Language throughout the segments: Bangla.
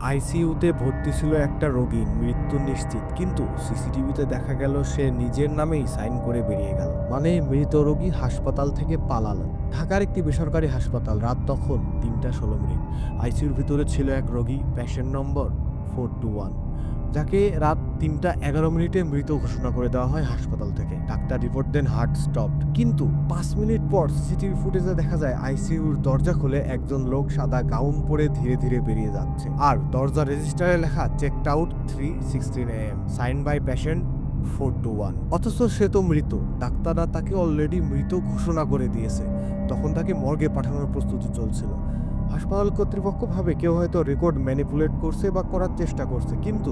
আইসিইউতে ভর্তি ছিল একটা রোগী, মৃত্যু নিশ্চিত, কিন্তু সিসিটিভিতে দেখা গেল সে নিজের নামেই সাইন করে বেরিয়ে গেল। মানে মৃত রোগী হাসপাতাল থেকে পালালো। ঢাকার একটি বেসরকারি হাসপাতাল, রাত তখন 3:16। আইসিইউর ভিতরে ছিল এক রোগী, পেশেন্ট নম্বর 421, যাকে রাত 3:11 মৃত ঘোষণা করে দেওয়া হয় হাসপাতাল থেকে। ডাক্তার রিপোর্ট দেন হার্ট স্টপড, কিন্তু 5 মিনিট পর সিসিটিভি ফুটেজে দেখা যায় আইসিইউর দরজা খুলে একজন লোক সাদা গাউন পরে ধীরে ধীরে বেরিয়ে যাচ্ছে, আর দরজা রেজিস্টারে লেখা checked out 3:16 AM, sign by patient 421। অথচ সে তো মৃত। ডাক্তাররা তাকে অলরেডি মৃত ঘোষণা করে দিয়েছে। তখন তাকে মর্গে পাঠানোর প্রস্তুতি চলছিল। হাসপাতাল কর্তৃপক্ষ ভাবে কেউ হয়তো রেকর্ড ম্যানিপুলেট করছে বা করার চেষ্টা করছে, কিন্তু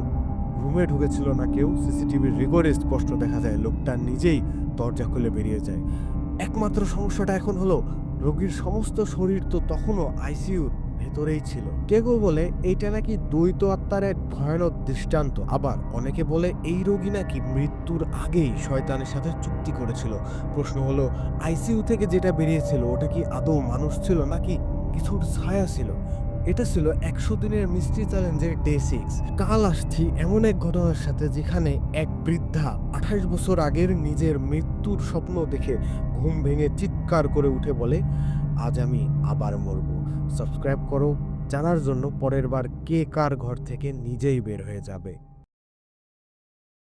রুমে ঢুকেছিল না কেউ। সিসিটিভির রেকর্ডে স্পষ্ট দেখা যায় লোকটা নিজেই দরজা খুলে বেরিয়ে যায়। একমাত্র সমস্যাটা এখন হলো, রোগীর সমস্ত শরীর তো তখনও আইসিইউর ভেতরেই ছিল। কেউ বলে এইটা নাকি দ্বৈত আত্মার এক ভয়ানক দৃষ্টান্ত, আবার অনেকে বলে এই রোগী নাকি মৃত্যুর আগেই শয়তানের সাথে চুক্তি করেছিল। প্রশ্ন হলো, আইসিইউ থেকে যেটা বেরিয়েছিল ওটা কি আদৌ মানুষ ছিল নাকি কিছুর ছায়া ছিল? এটা ছিল 100 দিনের মিস্ট্রি চ্যালেঞ্জের ডে 6। কাল আসছি এমন এক ঘটনার সাথে যেখানে এক বৃদ্ধা 28 বছর আগের নিজের মৃত্যুর স্বপ্ন দেখে ঘুম ভেঙে চিৎকার করে উঠে বলে, আজ আমি আবার মরব। সাবস্ক্রাইব করো জানার জন্য পরের বার কে কার ঘর থেকে নিজেই বের হয়ে যাবে।